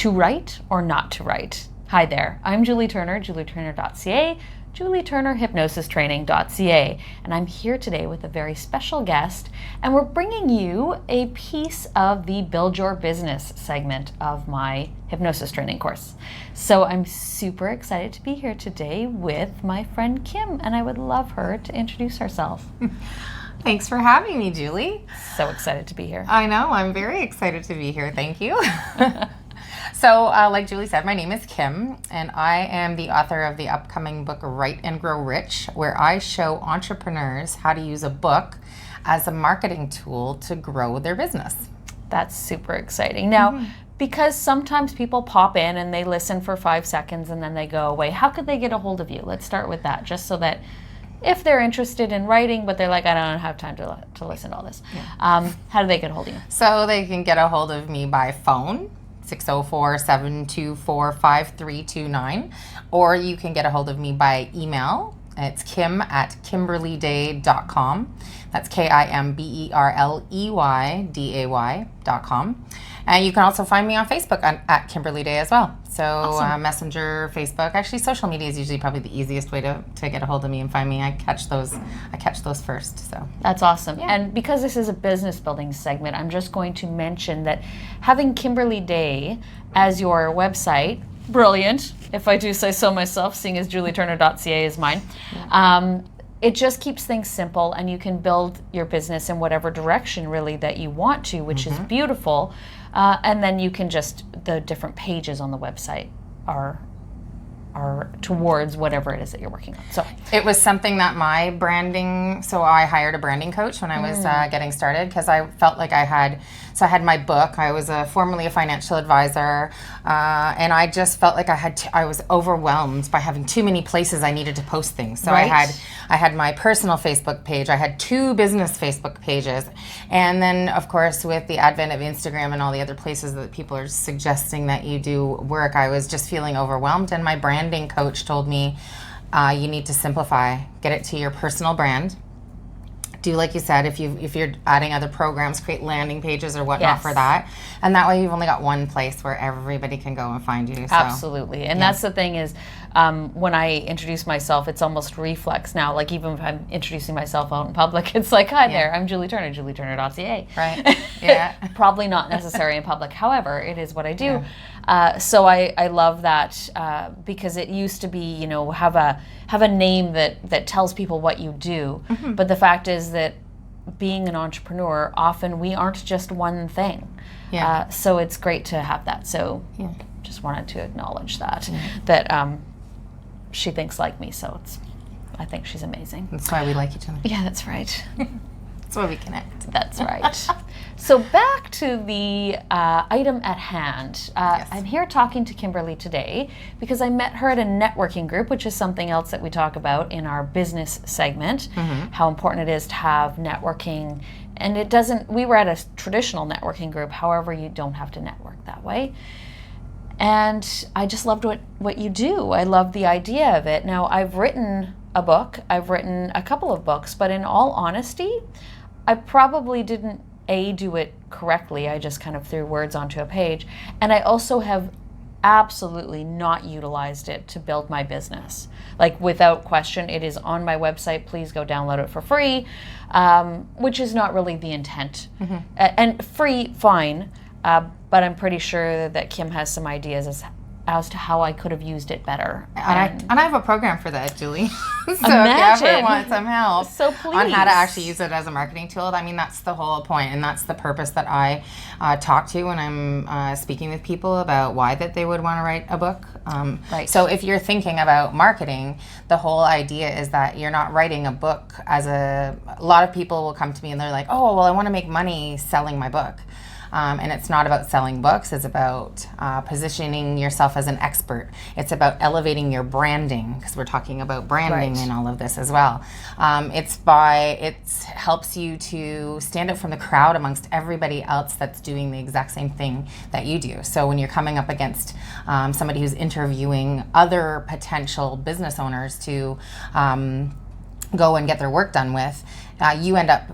To write or not to write? Hi there, I'm Julie Turner, JulieTurner.CA, JulieTurnerHypnosisTraining.ca, and I'm here today with a very special guest, and we're bringing you a piece of the Build Your Business segment of my hypnosis training course. So I'm super excited to be here today with my friend Kim, and I would love her to introduce herself. Thanks for having me, Julie. So excited to be here. I know, I'm very excited to be here. Thank you. So, like Julie said, my name is Kim, and I am the author of the upcoming book, Write and Grow Rich, where I show entrepreneurs how to use a book as a marketing tool to grow their business. That's super exciting. Now, because sometimes people pop in and they listen for 5 seconds and then they go away, how could they get a hold of you? Let's start with that, just so that if they're interested in writing, but they're like, I don't have time to listen to all this. Yeah. How do they get a hold of you? So they can get a hold of me by phone, 604-724-5329, or you can get a hold of me by email. It's kim@KimberlyDey.com. That's KIMBERLEYDAY.com. And you can also find me on Facebook at Kimberly Dey as well. So awesome. Messenger, Facebook, actually social media is usually probably the easiest way to get a hold of me and find me. I catch those first. So that's awesome. Yeah. And because this is a business building segment, I'm just going to mention that having Kimberly Dey as your website, brilliant, if I do say so myself, seeing as JulieTurner.CA is mine. Yeah. It just keeps things simple, and you can build your business in whatever direction really that you want to, which is beautiful. And then you can the different pages on the website are towards whatever it is that you're working on. So it was something that I hired a branding coach when I was getting started, because I felt like I had my book. I was formerly a financial advisor, and I just felt like I was overwhelmed by having too many places I needed to post things. So right. I had my personal Facebook page. I had 2 business Facebook pages, and then of course with the advent of Instagram and all the other places that people are suggesting that you do work, I was just feeling overwhelmed. And my branding coach told me, you need to simplify, get it to your personal brand. Do like you said, if you're adding other programs, create landing pages or whatnot for that, and that way you've only got one place where everybody can go and find you. So, absolutely, and that's the thing is, when I introduce myself, it's almost reflex now. Like even if I'm introducing myself out in public, it's like, hi there, I'm Julie Turner, JulieTurner.CA. Right. Yeah. Probably not necessary in public. However, it is what I do. Yeah. So I love that because it used to be, have a name that tells people what you do. But the fact is that being an entrepreneur, often we aren't just one thing. Yeah. So it's great to have that. So just wanted to acknowledge that she thinks like me. So I think she's amazing. That's why we like each other. Yeah, that's right. That's why we connect. That's right. So back to the item at hand. I'm here talking to Kimberly today because I met her at a networking group, which is something else that we talk about in our business segment, how important it is to have networking. And we were at a traditional networking group, however, you don't have to network that way. And I just loved what you do. I love the idea of it. Now, I've written a book. I've written a couple of books, but in all honesty, I probably didn't do it correctly. I just kind of threw words onto a page. And I also have absolutely not utilized it to build my business. Like without question, it is on my website. Please go download it for free, which is not really the intent. And free, fine, but I'm pretty sure that Kim has some ideas as to how I could have used it better. And I have a program for that, Julie. So imagine. If you ever want some help on how to actually use it as a marketing tool, I mean, that's the whole point, and that's the purpose that I talk to when I'm speaking with people about why that they would want to write a book. Right. So if you're thinking about marketing, the whole idea is that you're not writing a book a lot of people will come to me and they're like, oh, well, I want to make money selling my book. And it's not about selling books. It's about positioning yourself as an expert. It's about elevating your branding, because we're talking about branding and all of this as well. It helps you to stand out from the crowd amongst everybody else that's doing the exact same thing that you do. So when you're coming up against somebody who's interviewing other potential business owners to go and get their work done with, you end up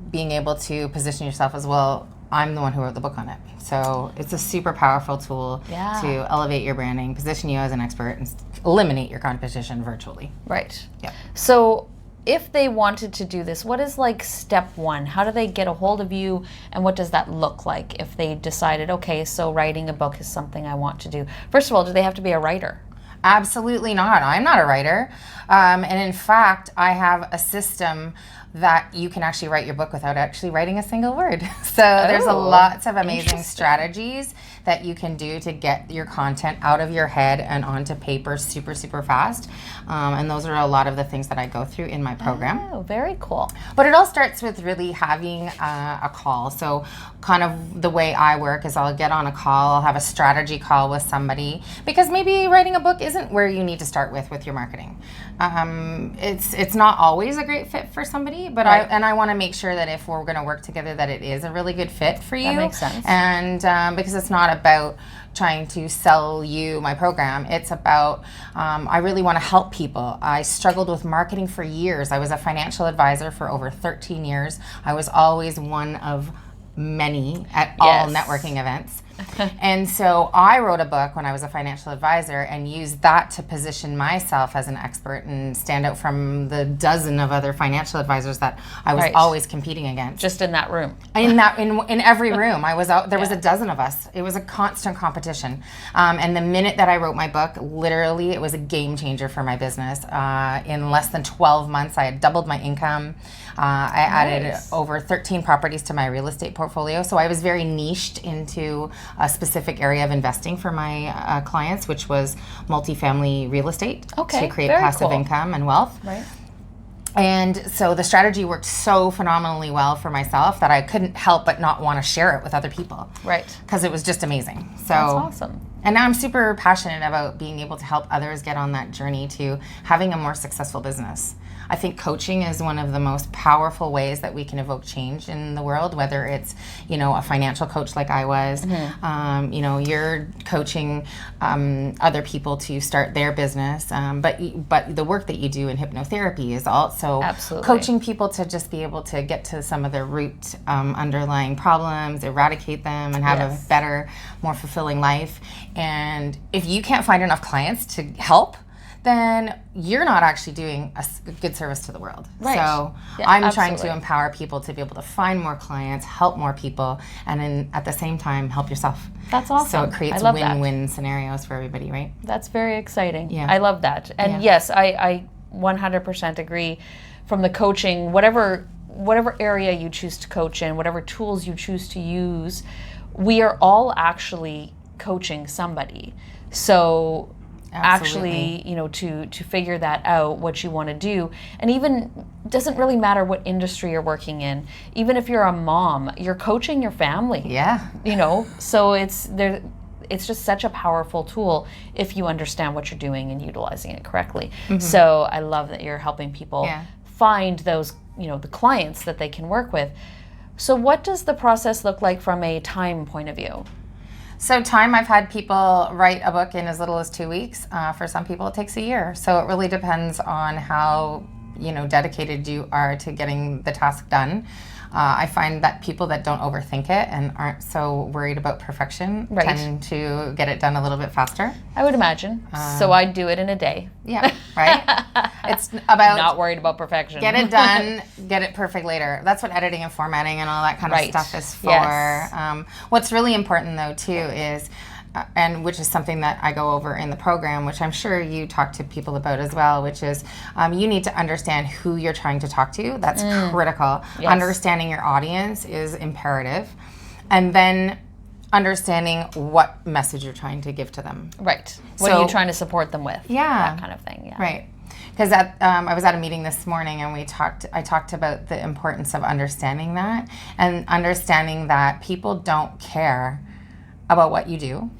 being able to position yourself as well. I'm the one who wrote the book on it. So it's a super powerful tool to elevate your branding, position you as an expert, and eliminate your competition virtually. Right. Yeah. So if they wanted to do this, what is like step one? How do they get a hold of you, and what does that look like if they decided, okay, so writing a book is something I want to do? First of all, do they have to be a writer? Absolutely not. I'm not a writer. And in fact, I have a system that you can actually write your book without actually writing a single word. So there's lots of amazing strategies that you can do to get your content out of your head and onto paper super, super fast. And those are a lot of the things that I go through in my program. Oh, very cool. But it all starts with really having a call. So kind of the way I work is I'll get on a call, I'll have a strategy call with somebody, because maybe writing a book isn't where you need to start with your marketing. It's not always a great fit for somebody, but I want to make sure that if we're going to work together that it is a really good fit for you. That makes sense. And because it's not about trying to sell you my program, it's about I really want to help people. I struggled with marketing for years. I was a financial advisor for over 13 years. I was always one of many at all networking events. And so I wrote a book when I was a financial advisor and used that to position myself as an expert and stand out from the dozen of other financial advisors that I was always competing against. Just in that room. In every room. I was out, there was a dozen of us. It was a constant competition. And the minute that I wrote my book, literally it was a game changer for my business. In less than 12 months, I had doubled my income. I added over 13 properties to my real estate portfolio. So I was very niched into a specific area of investing for my clients, which was multifamily real estate to create passive income and wealth. Right. And so the strategy worked so phenomenally well for myself that I couldn't help but not want to share it with other people. Right. Because it was just amazing. So that's awesome. And now I'm super passionate about being able to help others get on that journey to having a more successful business. I think coaching is one of the most powerful ways that we can evoke change in the world, whether it's, a financial coach like I was, you're coaching other people to start their business, but the work that you do in hypnotherapy is also coaching people to just be able to get to some of their root underlying problems, eradicate them, and have a better, more fulfilling life. And if you can't find enough clients to help, then you're not actually doing a good service to the world. Right. So I'm trying to empower people to be able to find more clients, help more people, and then at the same time help yourself. That's awesome. So it creates win-win scenarios for everybody, right? That's very exciting. Yeah. I love that. And yes, I 100% agree. From the coaching, whatever area you choose to coach in, whatever tools you choose to use, we are all actually coaching somebody. So actually, to figure that out, what you want to do, and even doesn't really matter what industry you're working in. Even if you're a mom, you're coaching your family. Yeah. So it's just such a powerful tool if you understand what you're doing and utilizing it correctly. Mm-hmm. So I love that you're helping people find those, the clients that they can work with. So what does the process look like from a time point of view? So I've had people write a book in as little as 2 weeks. For some people, it takes a year. So it really depends on how, dedicated you are to getting the task done. I find that people that don't overthink it and aren't so worried about perfection tend to get it done a little bit faster. I would imagine. So I'd do it in a day. Yeah, right? It's about not worried about perfection. Get it done, get it perfect later. That's what editing and formatting and all that kind of stuff is for. Yes. What's really important, though, too, is and which is something that I go over in the program, which I'm sure you talk to people about as well, which is you need to understand who you're trying to talk to. That's critical. Yes. Understanding your audience is imperative. And then understanding what message you're trying to give to them. Right. What are you trying to support them with? Yeah. That kind of thing. Yeah. Right. Because I was at a meeting this morning and I talked about the importance of understanding that and understanding that people don't care about what you do.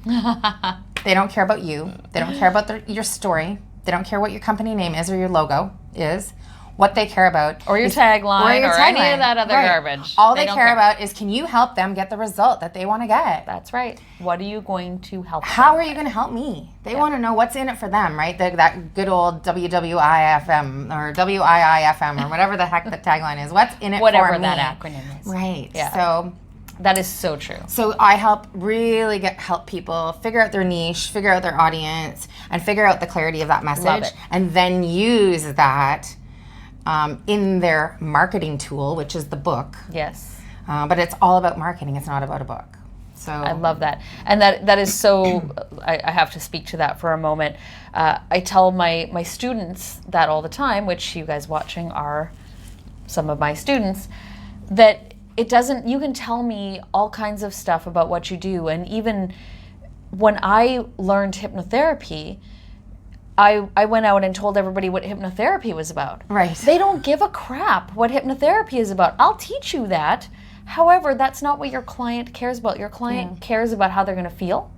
They don't care about you. They don't care about your story. They don't care what your company name is or your logo is. What they care about or your tagline or any of that other garbage. All they care about is, can you help them get the result that they want to get? That's right. What are you going to help How them are you going to help me? They want to know what's in it for them, right? That good old WWIFM or WIIFM or whatever the heck the tagline is. Whatever in it for me? Whatever that acronym is. Right. Yeah. So That is so true. So I help people figure out their niche, figure out their audience, and figure out the clarity of that message, and then use that in their marketing tool, which is the book. Yes. But it's all about marketing. It's not about a book. So I love that. And that is so, I have to speak to that for a moment. I tell my students that all the time, which you guys watching are some of my students, that it doesn't, you can tell me all kinds of stuff about what you do. And even when I learned hypnotherapy, I went out and told everybody what hypnotherapy was about. Right. They don't give a crap what hypnotherapy is about. I'll teach you that. However, that's not what your client cares about. Your client cares about how they're going to feel,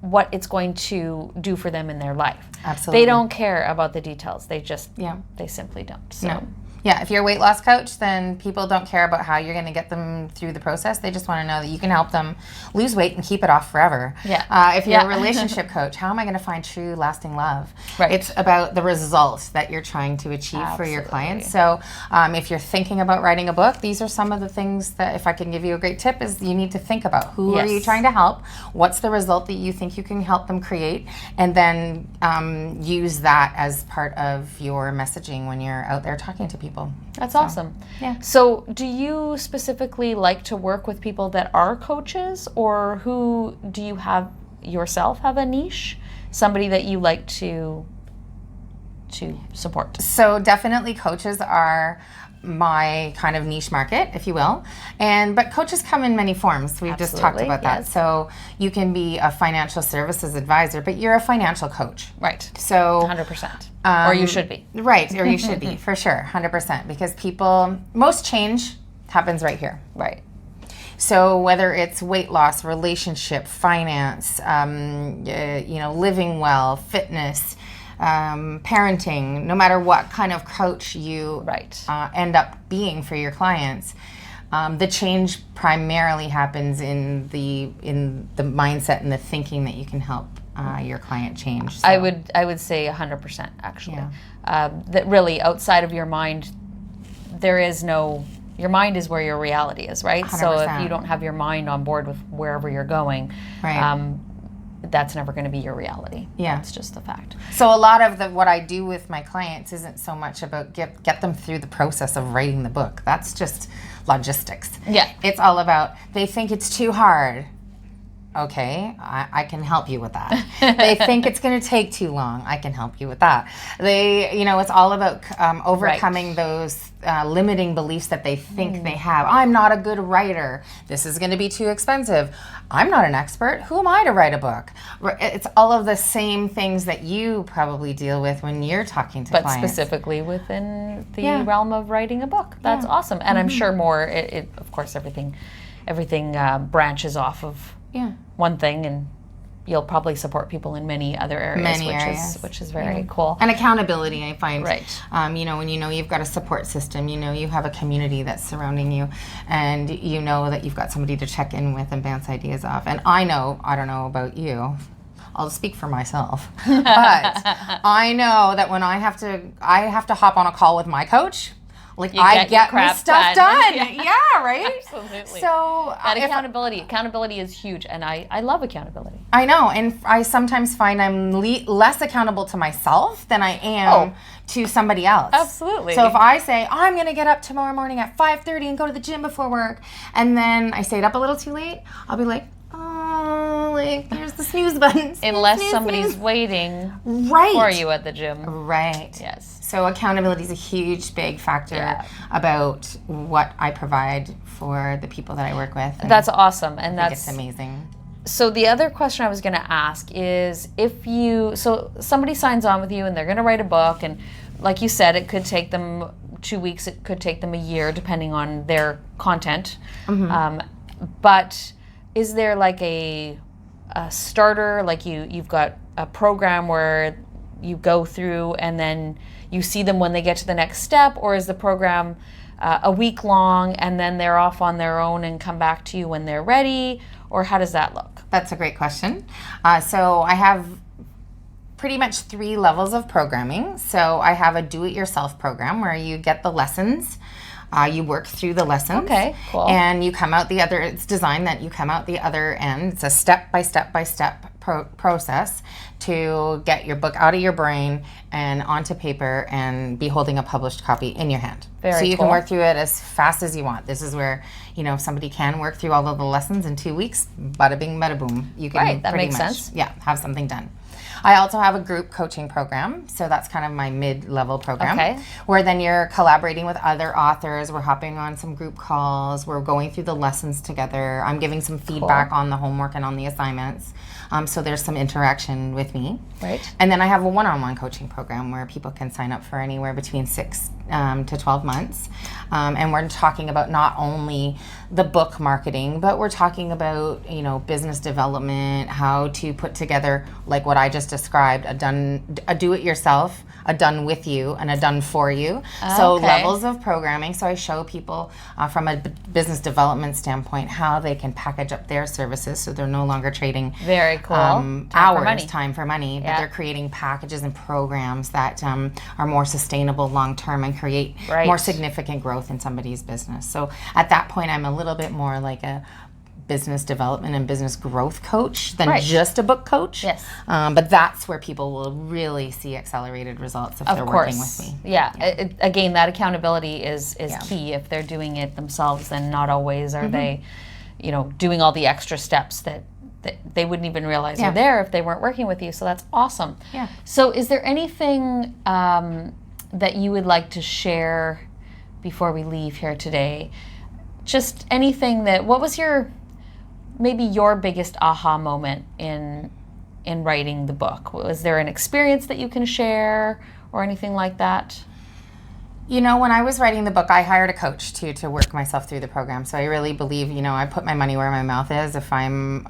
what it's going to do for them in their life. Absolutely. They don't care about the details. They just, they simply don't. So. No. Yeah, if you're a weight loss coach, then people don't care about how you're going to get them through the process. They just want to know that you can help them lose weight and keep it off forever. Yeah. If you're a relationship coach, how am I going to find true, lasting love? Right. It's about the results that you're trying to achieve for your clients. So if you're thinking about writing a book, these are some of the things that, if I can give you a great tip, is you need to think about. Who are you trying to help? What's the result that you think you can help them create? And then use that as part of your messaging when you're out there talking to people. That's awesome. Yeah. So do you specifically like to work with people that are coaches, or who do you have yourself have a niche? Somebody that you like to support? So definitely coaches are my kind of niche market, if you will. But coaches come in many forms. We've just talked about that. So you can be a financial services advisor, but you're a financial coach. Right. So 100%. Or you should be. Right, or you should be, for sure, 100%. Because most change happens right here. Right. So whether it's weight loss, relationship, finance, living well, fitness, parenting, no matter what kind of coach you end up being for your clients, the change primarily happens in the mindset and the thinking that you can help your client change. So. I would say 100% actually. Yeah. That really outside of your mind, there is no. Your mind is where your reality is, right? 100%. So if you don't have your mind on board with wherever you're going, that's never going to be your reality. Yeah. It's just the fact. So a lot of what I do with my clients isn't so much about get them through the process of writing the book. That's just logistics. Yeah. It's all about, they think it's too hard. Okay, I can help you with that. They think it's going to take too long. I can help you with that. It's all about overcoming those limiting beliefs that they think they have. I'm not a good writer. This is going to be too expensive. I'm not an expert. Who am I to write a book? It's all of the same things that you probably deal with when you're talking to clients. But specifically within the realm of writing a book. That's awesome. And I'm sure more, of course, everything branches off of one thing, and you'll probably support people in many other areas, which is very cool. And accountability, I find. Right. When you've got a support system, you have a community that's surrounding you, and you know that you've got somebody to check in with and bounce ideas off. And I don't know about you. I'll speak for myself. But I know that when I have to hop on a call with my coach, I get my stuff done. Yeah, right? Absolutely. So that accountability is huge, and I love accountability. I know, and I sometimes find I'm less accountable to myself than I am to somebody else. Absolutely. So if I say, I'm going to get up tomorrow morning at 5:30 and go to the gym before work, and then I stayed up a little too late, I'll be like, here's the snooze button. Unless somebody's waiting for you at the gym. Right. Yes. So accountability is a huge, big factor about what I provide for the people that I work with. That's awesome. And it's amazing. So the other question I was going to ask is, so somebody signs on with you and they're going to write a book, and like you said, it could take them 2 weeks, it could take them a year, depending on their content. Mm-hmm. But is there like a starter, like you've got a program where you go through and then you see them when they get to the next step, or is the program a week long and then they're off on their own and come back to you when they're ready, or how does that look? That's a great question. So I have pretty much 3 levels of programming. So I have a do-it-yourself program where you get the lessons You work through the lessons. Okay, cool. And you come out the other, it's designed that you come out the other end. It's a step-by-step process to get your book out of your brain and onto paper and be holding a published copy in your hand. Very so you cool. can work through it as fast as you want. This is where, if somebody can work through all of the lessons in 2 weeks, bada bing, bada boom. You can Right, that pretty makes much, sense. yeah, have something done. I also have a group coaching program, so that's kind of my mid-level program, Okay. where then you're collaborating with other authors. We're hopping on some group calls. We're going through the lessons together. I'm giving some feedback on the homework and on the assignments. So there's some interaction with me. Right. And then I have a one-on-one coaching program where people can sign up for anywhere between 6 to 12 months. And we're talking about not only the book marketing, but we're talking about, business development, how to put together, like what I just described, a do-it-yourself, a done with you, and a done for you. So levels of programming. So I show people from a business development standpoint how they can package up their services so they're no longer trading Very cool. time for money, but they're creating packages and programs that are more sustainable long term and create more significant growth in somebody's business. So at that point, I'm a little bit more like a business development and business growth coach than just a book coach. Yes. But that's where people will really see accelerated results if they're working with me. Yeah. Again, that accountability is key. If they're doing it themselves, then not always are they, doing all the extra steps that they wouldn't even realize are there if they weren't working with you. So that's awesome. Yeah. So is there anything that you would like to share before we leave here today? Just anything what was maybe your biggest aha moment in writing the book? Was there an experience that you can share or anything like that? When I was writing the book, I hired a coach to work myself through the program. So I really believe, I put my money where my mouth is. If I'm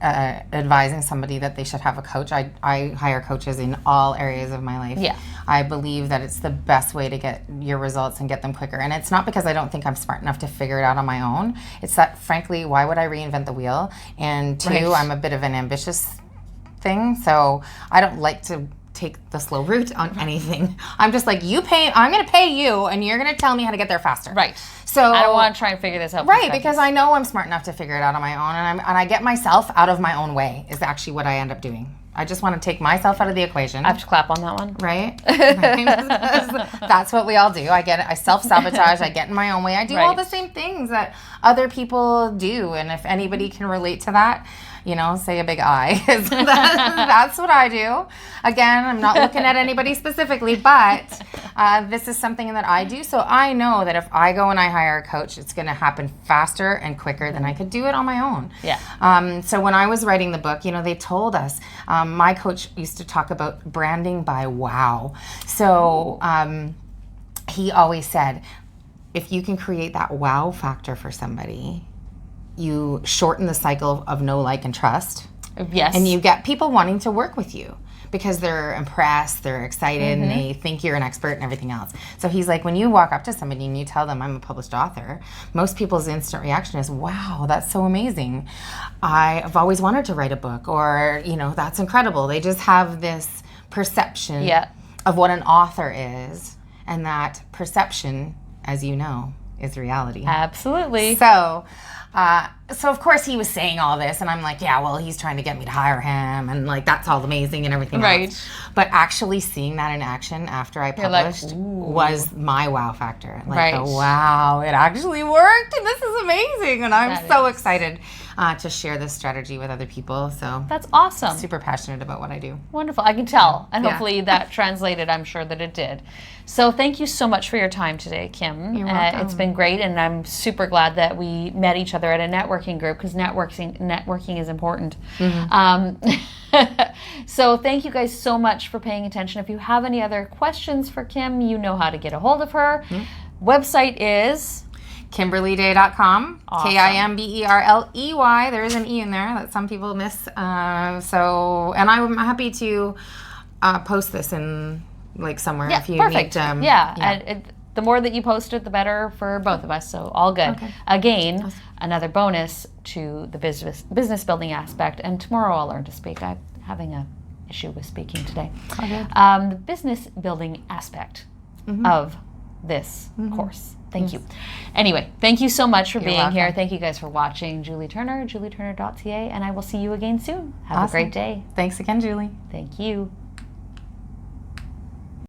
advising somebody that they should have a coach, I hire coaches in all areas of my life. Yeah. I believe that it's the best way to get your results and get them quicker. And it's not because I don't think I'm smart enough to figure it out on my own. It's that, frankly, why would I reinvent the wheel? And two, I'm a bit of an ambitious thing. So I don't like to take the slow route on anything. I'm just like, I'm going to pay you and you're going to tell me how to get there faster. Right. So I don't want to try and figure this out. Right, because I know I'm smart enough to figure it out on my own, and I get myself out of my own way is actually what I end up doing. I just want to take myself out of the equation. I have to clap on that one. Right? That's what we all do. I self-sabotage. I get in my own way. I do all the same things that other people do, and if anybody can relate to that, say a big I. That's what I do. Again, I'm not looking at anybody specifically, but this is something that I do. So I know that if I go and I hire a coach, it's going to happen faster and quicker than I could do it on my own. Yeah. So when I was writing the book, they told us, my coach used to talk about branding by wow. So he always said, if you can create that wow factor for somebody, you shorten the cycle of know, like, and trust. Yes. And you get people wanting to work with you because they're impressed, they're excited, and they think you're an expert and everything else. So he's like, when you walk up to somebody and you tell them I'm a published author, most people's instant reaction is, wow, that's so amazing. I've always wanted to write a book, or, that's incredible. They just have this perception of what an author is, and that perception, as you know, is reality. Absolutely. So of course he was saying all this, and I'm like, yeah, well, he's trying to get me to hire him, and like that's all amazing and everything else. But actually seeing that in action after I published was my wow factor. Like, wow, it actually worked, and this is amazing, and I'm so excited to share this strategy with other people. So that's awesome. Super passionate about what I do. Wonderful. I can tell, and hopefully that translated. I'm sure that it did. So thank you so much for your time today, Kim. You're welcome. It's been great, and I'm super glad that we met each other at a networking group, because networking is important. So thank you guys so much for paying attention. If you have any other questions for Kim, you know how to get a hold of her. Website is KimberlyDey.com. Awesome. KimberLey. There is an E in there that some people miss. And I'm happy to post this in somewhere if you perfect. need. The more that you post it, the better for both of us. So all good. Okay. Again, another bonus to the business building aspect. And tomorrow I'll learn to speak. I'm having an issue with speaking today. The business building aspect of this course. Thank you. Anyway, thank you so much for being welcome. here. Thank you guys for watching. Julie Turner, JulieTurner.CA, and I will see you again soon. Have a Awesome. great day. Thanks again, Julie. Thank you.